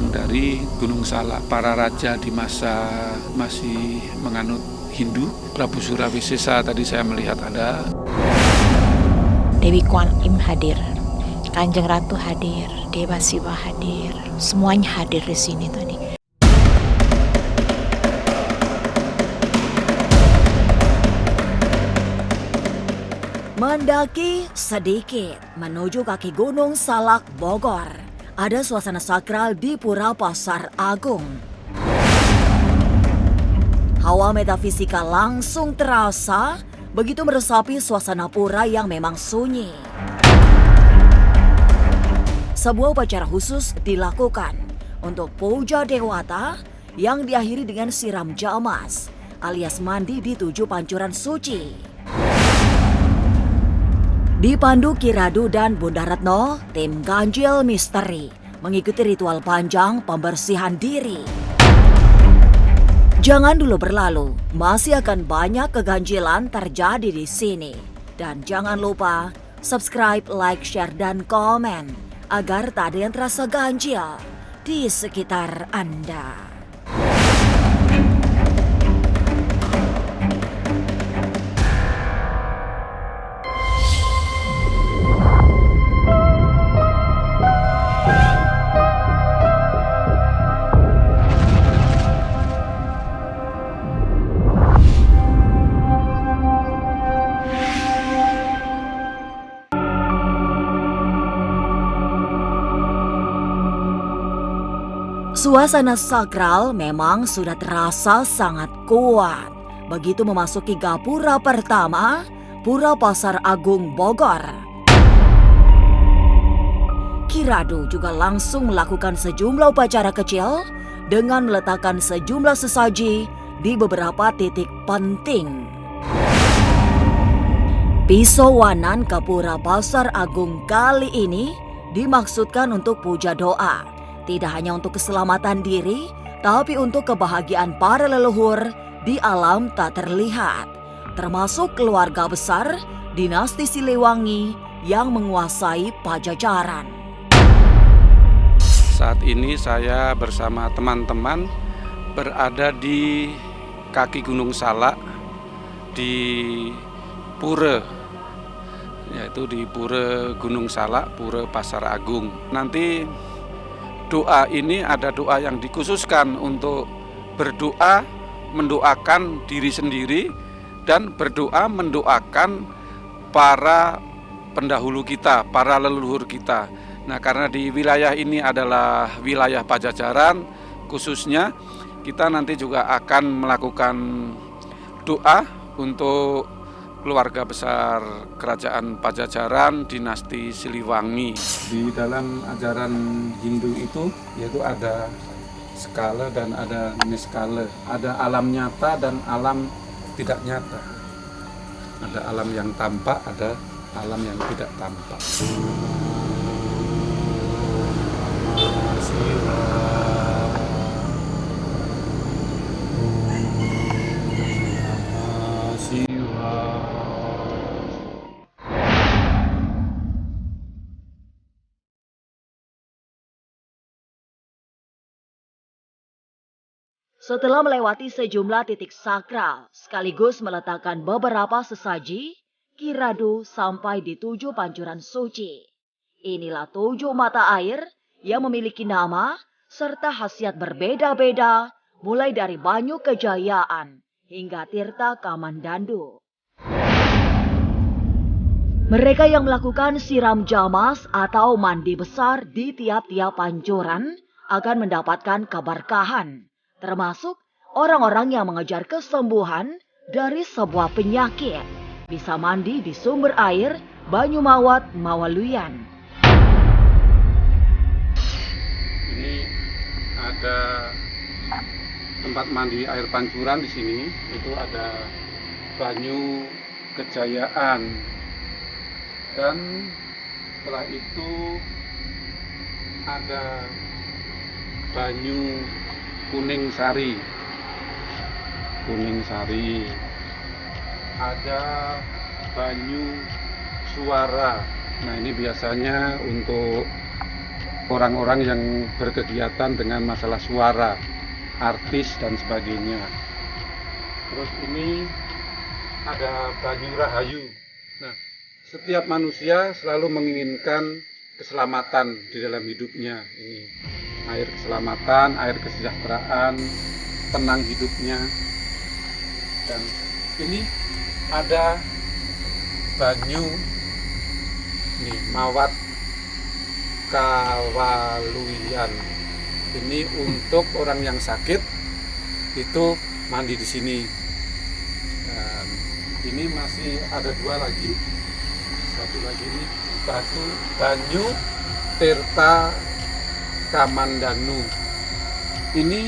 datang dari Gunung Salak. Para raja di masa masih menganut Hindu, Prabu Surawisesa tadi saya melihat ada. Dewi Kuan Im hadir, Kanjeng Ratu hadir, Dewa Siwa hadir, semuanya hadir di sini tadi. Mendaki sedikit menuju kaki Gunung Salak, Bogor. Ada suasana sakral di Pura Pasar Agung. Hawa metafisika langsung terasa begitu meresapi suasana pura yang memang sunyi. Sebuah upacara khusus dilakukan untuk puja dewata yang diakhiri dengan siram jamas alias mandi di 7 pancuran suci. Dipandu Ki Radu dan Bunda Retno, tim Ganjil Misteri mengikuti ritual panjang pembersihan diri. Jangan dulu berlalu, masih akan banyak keganjilan terjadi di sini. Dan jangan lupa subscribe, like, share, dan komen agar tak ada yang terasa ganjil di sekitar Anda. Suasana sakral memang sudah terasa sangat kuat. Begitu memasuki gapura pertama, Pura Pasar Agung Bogor. Ki Radu juga langsung melakukan sejumlah upacara kecil dengan meletakkan sejumlah sesaji di beberapa titik penting. Pisowanan ke Pura Pasar Agung kali ini dimaksudkan untuk puja doa. Tidak hanya untuk keselamatan diri, tapi untuk kebahagiaan para leluhur di alam tak terlihat, termasuk keluarga besar dinasti Siliwangi yang menguasai Pajajaran. Saat ini saya bersama teman-teman berada di kaki Gunung Salak di Pura, yaitu di Pura Gunung Salak, Pura Pasar Agung. Nanti doa ini ada doa yang dikhususkan untuk berdoa, mendoakan diri sendiri, dan berdoa mendoakan para pendahulu kita, para leluhur kita. Nah, karena di wilayah ini adalah wilayah Pajajaran, khususnya kita nanti juga akan melakukan doa untuk keluarga besar Kerajaan Pajajaran dinasti Siliwangi. Di dalam ajaran Hindu itu yaitu ada skala dan ada niskala, ada alam nyata dan alam tidak nyata. Ada alam yang tampak, ada alam yang tidak tampak. Setelah melewati sejumlah titik sakral, sekaligus meletakkan beberapa sesaji, Ki Radu sampai di 7 pancuran suci. Inilah 7 mata air yang memiliki nama serta khasiat berbeda-beda, mulai dari Banyu Kejayaan hingga Tirta Kamandandu. Mereka yang melakukan siram jamas atau mandi besar di tiap-tiap pancuran akan mendapatkan keberkahan, termasuk orang-orang yang mengejar kesembuhan dari sebuah penyakit. Bisa mandi di sumber air Banyumawat Mawaluyan. Ini ada tempat mandi air pancuran di sini. Itu ada Banyu Kejayaan. Dan setelah itu ada Banyu Kuning Sari, ada Banyu Suara. Nah, ini biasanya untuk orang-orang yang berkegiatan dengan masalah suara, artis dan sebagainya. Terus ini ada Banyu Rahayu. Nah, setiap manusia selalu menginginkan keselamatan di dalam hidupnya. Ini air keselamatan, air kesejahteraan, tenang hidupnya. Dan ini ada Banyu nih, Mawat Kawaluyan. Ini untuk orang yang sakit itu mandi di sini. Dan ini masih ada 2 lagi. Satu lagi ini Banyu Tirta Kamandanu. Ini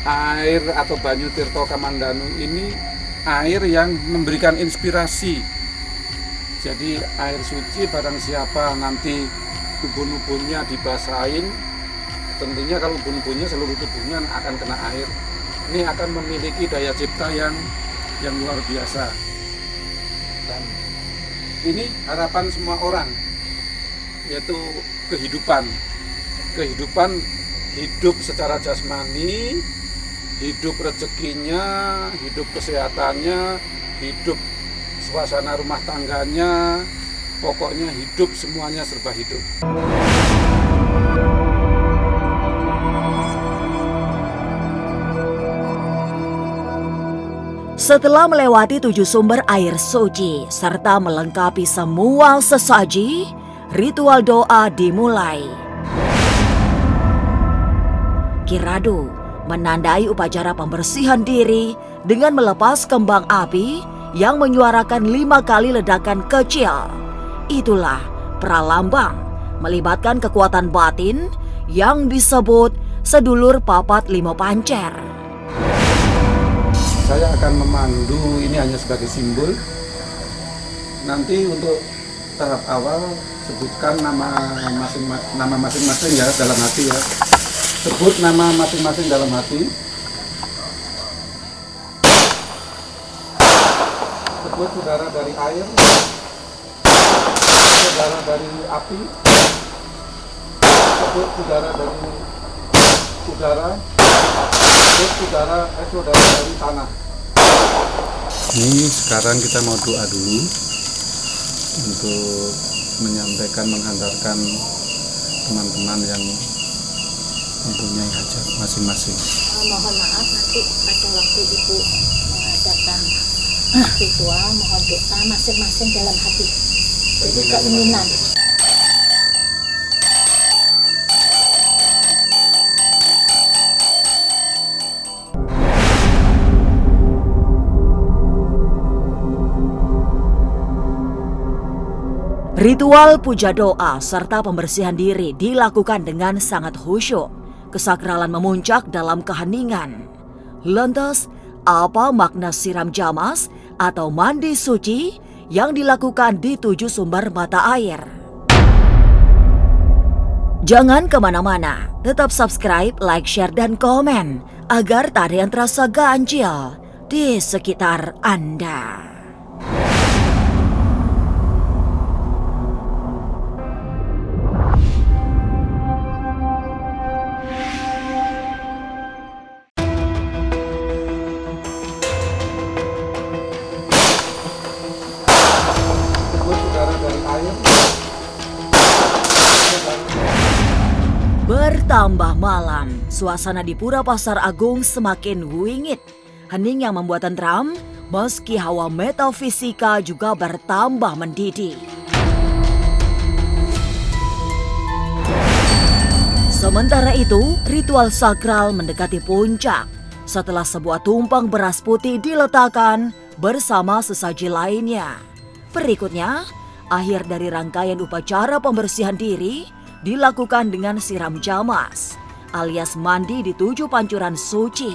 air atau Banyu Tirta Kamandanu ini air yang memberikan inspirasi. Jadi air suci, barang siapa nanti ubun-ubunnya dibasahin, tentunya kalau ubun-ubunnya seluruh tubuhnya akan kena air. Ini akan memiliki daya cipta yang luar biasa. Dan ini harapan semua orang, yaitu kehidupan hidup secara jasmani, hidup rezekinya, hidup kesehatannya, hidup suasana rumah tangganya, pokoknya hidup semuanya serba hidup. Setelah melewati 7 sumber air suci serta melengkapi semua sesaji, ritual doa dimulai. Kiradu menandai upacara pembersihan diri dengan melepas kembang api yang menyuarakan 5 kali ledakan kecil. Itulah pralambang melibatkan kekuatan batin yang disebut sedulur papat 5 pancer. Saya akan memandu, ini hanya sebagai simbol. Nanti untuk tahap awal sebutkan nama masing-masing ya dalam hati ya. Sebut nama masing-masing dalam hati. Sebut saudara dari air, saudara dari api, sebut saudara dari udara, sebut saudara dari tanah. Ini sekarang kita mau doa dulu untuk menyampaikan, menghantarkan teman-teman yang mempunyai hajat masing-masing. Mohon maaf nanti pada waktu Ibu mengadakan ritual, mohon doa masing-masing dalam hati. Jadi keinginan. Ritual puja doa serta pembersihan diri dilakukan dengan sangat khusyuk. Kesakralan memuncak dalam keheningan. Lantas, apa makna siram jamas atau mandi suci yang dilakukan di 7 sumber mata air? Jangan kemana-mana, tetap subscribe, like, share, dan komen agar tak ada yang terasa ganjil di sekitar Anda. Bertambah malam, suasana di Pura Pasar Agung semakin wingit. Hening yang membuat tentram, meski hawa metafisika juga bertambah mendidih. Sementara itu, ritual sakral mendekati puncak setelah sebuah tumpeng beras putih diletakkan bersama sesaji lainnya. Berikutnya, akhir dari rangkaian upacara pembersihan diri dilakukan dengan siram jamas, alias mandi di 7 pancuran suci.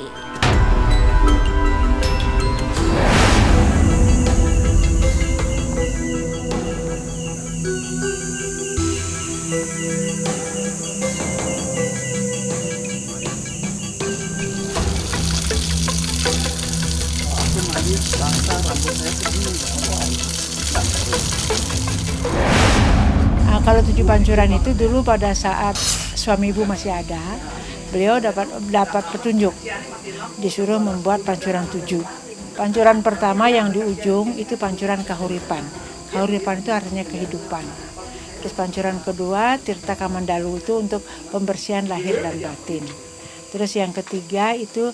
Kalau 7 pancuran itu dulu pada saat suami ibu masih ada, beliau dapat petunjuk, disuruh membuat pancuran 7. Pancuran pertama yang di ujung itu pancuran kahuripan. Kahuripan itu artinya kehidupan. Terus pancuran kedua Tirta Kamandalu itu untuk pembersihan lahir dan batin. Terus yang ketiga itu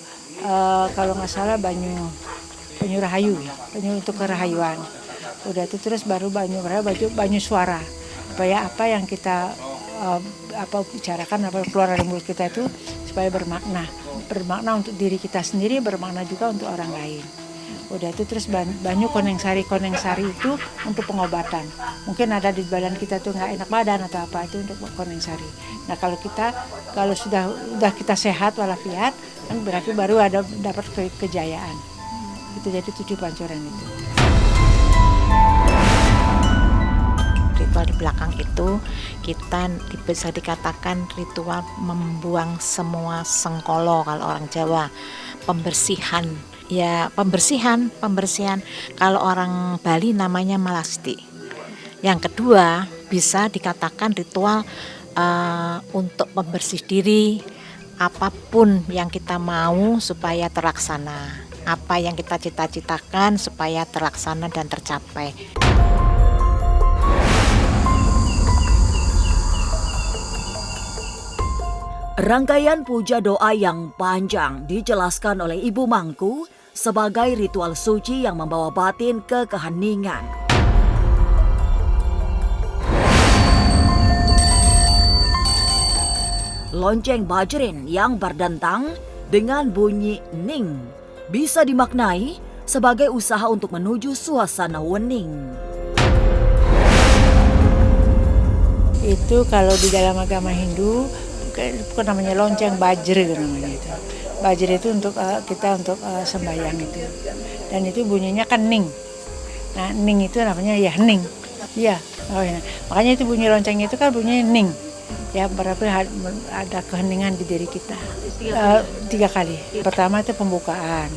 kalau nggak salah banyu rahayu ya, banyu untuk kerahayuan. Udah itu terus baru banyu suara. Supaya apa yang kita bicarakan, apa keluar dari mulut kita itu supaya bermakna untuk diri kita sendiri, bermakna juga untuk orang lain. Udah itu terus banyu konengsari itu untuk pengobatan. Mungkin ada di badan kita tuh nggak enak badan atau apa, itu untuk konengsari. Nah kalau sudah kita sehat walafiat, kan berarti baru ada dapat kejayaan. Itu jadi 7 pancuran itu. Ritual di belakang itu kita bisa dikatakan ritual membuang semua sengkolo kalau orang Jawa, pembersihan. Ya pembersihan. Kalau orang Bali namanya malasti. Yang kedua bisa dikatakan ritual untuk membersih diri, apapun yang kita mau supaya terlaksana, apa yang kita cita-citakan supaya terlaksana dan tercapai. Rangkaian puja doa yang panjang dijelaskan oleh Ibu Mangku sebagai ritual suci yang membawa batin ke keheningan. Lonceng bajrin yang berdentang dengan bunyi ning bisa dimaknai sebagai usaha untuk menuju suasana wening. Itu kalau di dalam agama Hindu bukan namanya lonceng, bajri namanya itu. Bajri itu untuk kita untuk sembahyang itu. Dan itu bunyinya kan ning. Nah, ning itu namanya ya hening. Iya, makanya itu bunyi loncengnya itu kan bunyinya ning. Ya, berarti ada keheningan di diri kita. 3 kali. Pertama itu pembukaan.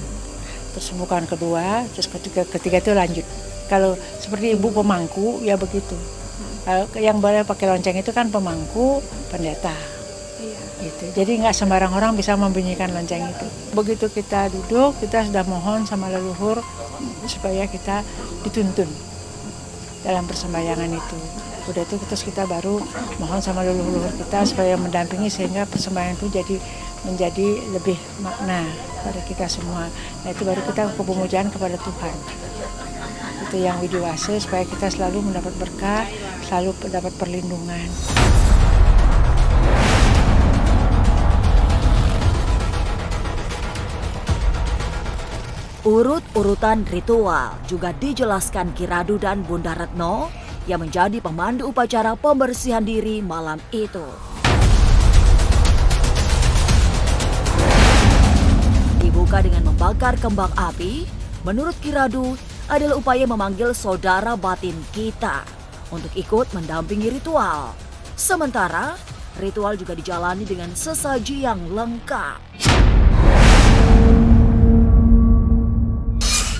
Terus pembukaan kedua, terus ketiga itu lanjut. Kalau seperti ibu pemangku ya begitu. Kalau yang boleh pakai lonceng itu kan pemangku, pendeta. Gitu. Jadi nggak sembarang orang bisa membunyikan lonceng itu. Begitu kita duduk, kita sudah mohon sama leluhur supaya kita dituntun dalam persembahyangan itu. Udah itu terus kita baru mohon sama leluhur kita supaya mendampingi sehingga persembahyangan itu menjadi lebih makna pada kita semua. Nah itu baru kita pemujaan kepada Tuhan. Itu yang widiwasa supaya kita selalu mendapat berkah, selalu mendapat perlindungan. Urut-urutan ritual juga dijelaskan Ki Radu dan Bunda Retno yang menjadi pemandu upacara pembersihan diri malam itu. Dibuka dengan membakar kembang api, menurut Ki Radu adalah upaya memanggil saudara batin kita untuk ikut mendampingi ritual. Sementara, ritual juga dijalani dengan sesaji yang lengkap.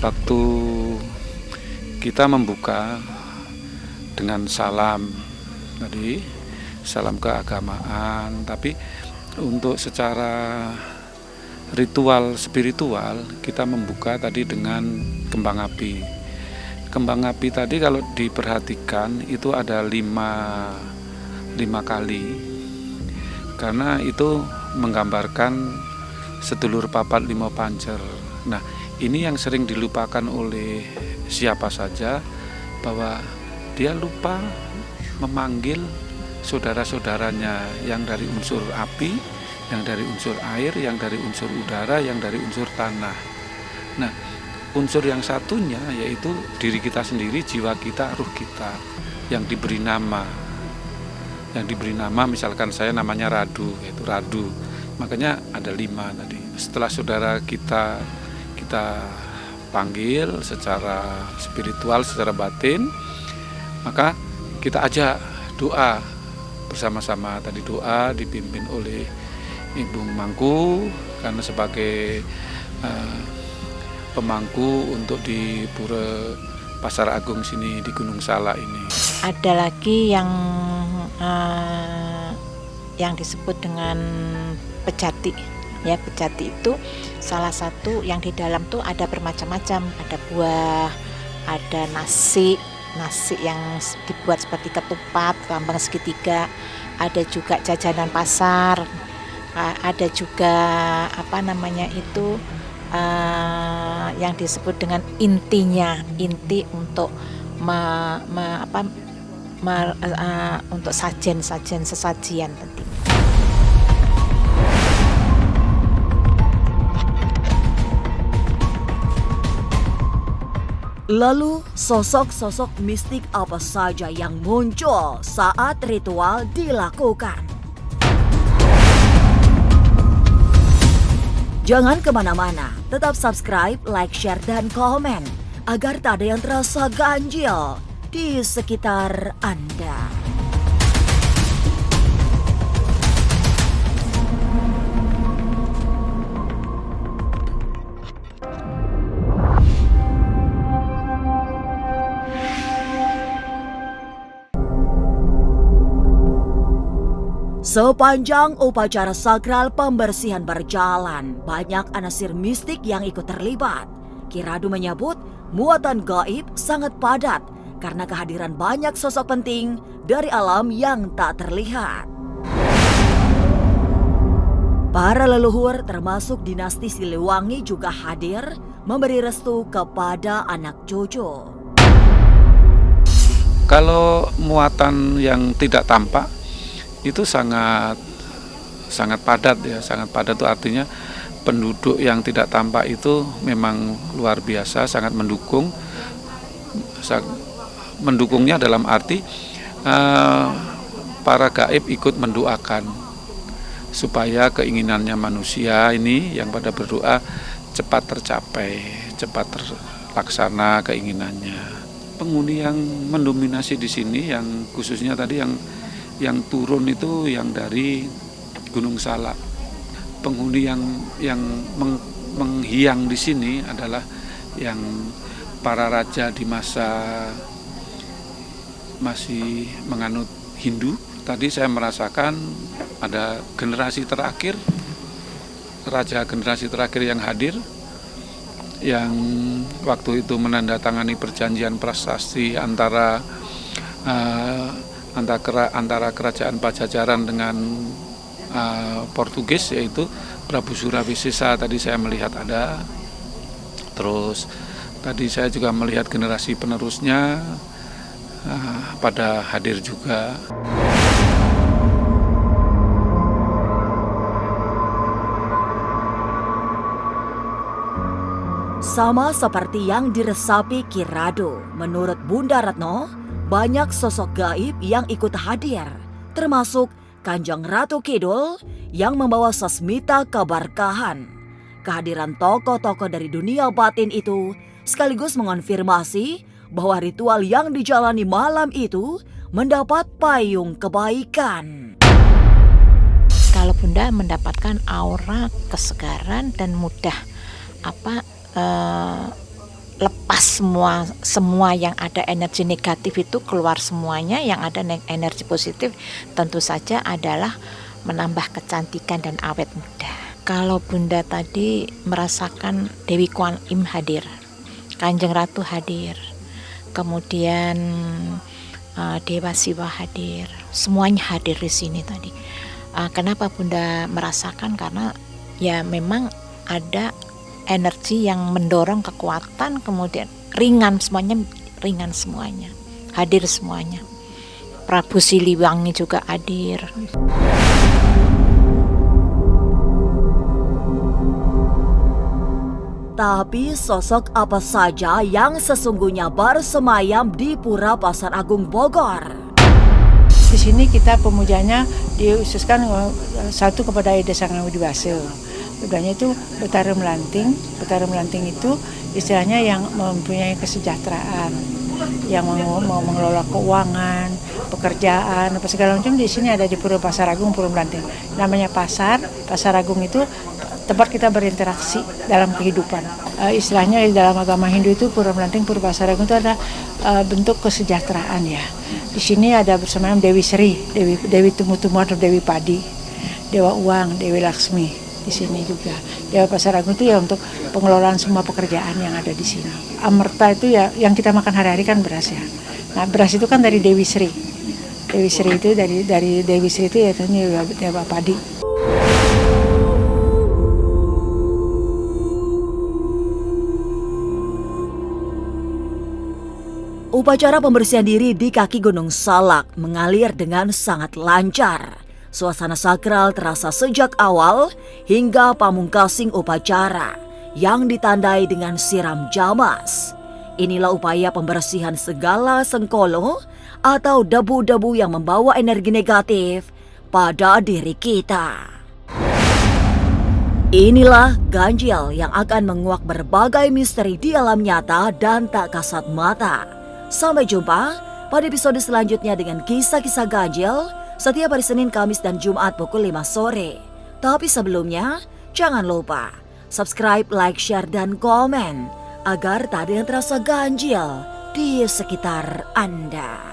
Waktu kita membuka dengan salam tadi, salam keagamaan, tapi untuk secara ritual spiritual kita membuka tadi dengan kembang api. Kembang api tadi kalau diperhatikan itu ada 5 kali, karena itu menggambarkan sedulur papat 5 pancer. Nah, ini yang sering dilupakan oleh siapa saja, bahwa dia lupa memanggil saudara-saudaranya yang dari unsur api, yang dari unsur air, yang dari unsur udara, yang dari unsur tanah. Nah, unsur yang satunya yaitu diri kita sendiri, jiwa kita, ruh kita yang diberi nama. Yang diberi nama, misalkan saya namanya Radu, yaitu Radu. Makanya ada 5 tadi. Setelah saudara kita panggil secara spiritual, secara batin, maka kita ajak doa bersama-sama. Tadi doa dipimpin oleh Ibu Mangku karena sebagai pemangku untuk di Pura Pasar Agung sini di Gunung Salak ini. Ada lagi yang yang disebut dengan pejati. Ya, pejati itu salah satu yang di dalam tuh ada bermacam-macam, ada buah, ada nasi yang dibuat seperti ketupat, lambang segitiga, ada juga jajanan pasar, ada juga yang disebut dengan inti untuk untuk sesajian tadi. Lalu, sosok-sosok mistik apa saja yang muncul saat ritual dilakukan? Jangan kemana-mana, tetap subscribe, like, share, dan komen agar tak ada yang terasa ganjil di sekitar Anda. Sepanjang upacara sakral pembersihan berjalan, banyak anasir mistik yang ikut terlibat. Ki Radu menyebut muatan gaib sangat padat karena kehadiran banyak sosok penting dari alam yang tak terlihat. Para leluhur termasuk dinasti Siliwangi juga hadir memberi restu kepada anak cucu. Kalau muatan yang tidak tampak itu sangat padat ya, sangat padat itu artinya penduduk yang tidak tampak itu memang luar biasa, sangat mendukungnya dalam arti para gaib ikut mendoakan supaya keinginannya manusia ini yang pada berdoa cepat tercapai, cepat terlaksana keinginannya. Penghuni yang mendominasi di sini yang khususnya tadi yang turun itu yang dari Gunung Salak. Penghuni yang menghiang di sini adalah yang para raja di masa masih menganut Hindu. Tadi saya merasakan ada generasi terakhir, raja generasi terakhir yang hadir, yang waktu itu menandatangani perjanjian prasasti antara kerajaan Pajajaran dengan Portugis, yaitu Prabu Surawisesa. Tadi saya melihat ada. Terus tadi saya juga melihat generasi penerusnya pada hadir juga. Sama seperti yang diresapi Ki Radu, menurut Bunda Retno, banyak sosok gaib yang ikut hadir, termasuk Kanjeng Ratu Kidul yang membawa sasmita keberkahan. Kehadiran tokoh-tokoh dari dunia batin itu sekaligus mengonfirmasi bahwa ritual yang dijalani malam itu mendapat payung kebaikan. Kalau Bunda mendapatkan aura kesegaran dan mudah lepas semua yang ada energi negatif itu keluar semuanya, yang ada energi positif tentu saja adalah menambah kecantikan dan awet muda. Kalau Bunda tadi merasakan Dewi Kuan Im hadir, Kanjeng Ratu hadir, kemudian Dewa Siwa hadir, semuanya hadir di sini tadi. Kenapa Bunda merasakan? Karena ya memang ada energi yang mendorong kekuatan, kemudian ringan semuanya, hadir semuanya. Prabu Siliwangi juga hadir. Tapi sosok apa saja yang sesungguhnya bersemayam di Pura Pasar Agung Bogor? Di sini kita pemujanya diususkan satu kepada Ida Sang Hyang Widi-Wase. Keduanya itu Betara Melanting. Betara Melanting itu istilahnya yang mempunyai kesejahteraan, yang mau mengelola keuangan, pekerjaan, apa segala macam di sini ada di Pura Pasar Agung, Pura Melanting. Namanya Pasar Agung itu tempat kita berinteraksi dalam kehidupan. Istilahnya di dalam agama Hindu itu Pura Melanting, Pura Pasar Agung itu ada bentuk kesejahteraan ya. Di sini ada bersamaan Dewi Sri, Dewi tumbuh-tumbuhan atau Dewi Padi, Dewa Uang, Dewi Laksmi di sini juga. Dewa Pasar Agung itu ya untuk pengelolaan semua pekerjaan yang ada di sini. Amerta itu ya yang kita makan hari-hari kan beras ya. Nah beras itu kan dari Dewi Sri. Dewi Sri itu dari Dewi Sri itu ya Dewa Padi. Upacara pembersihan diri di kaki Gunung Salak mengalir dengan sangat lancar. Suasana sakral terasa sejak awal hingga pamungkasing upacara yang ditandai dengan siram jamas. Inilah upaya pembersihan segala sengkolo atau debu-debu yang membawa energi negatif pada diri kita. Inilah ganjil yang akan menguak berbagai misteri di alam nyata dan tak kasat mata. Sampai jumpa pada episode selanjutnya dengan kisah-kisah ganjil setiap hari Senin, Kamis, dan Jumat pukul 5 sore. Tapi sebelumnya, jangan lupa subscribe, like, share, dan komen agar tak ada yang terasa ganjil di sekitar Anda.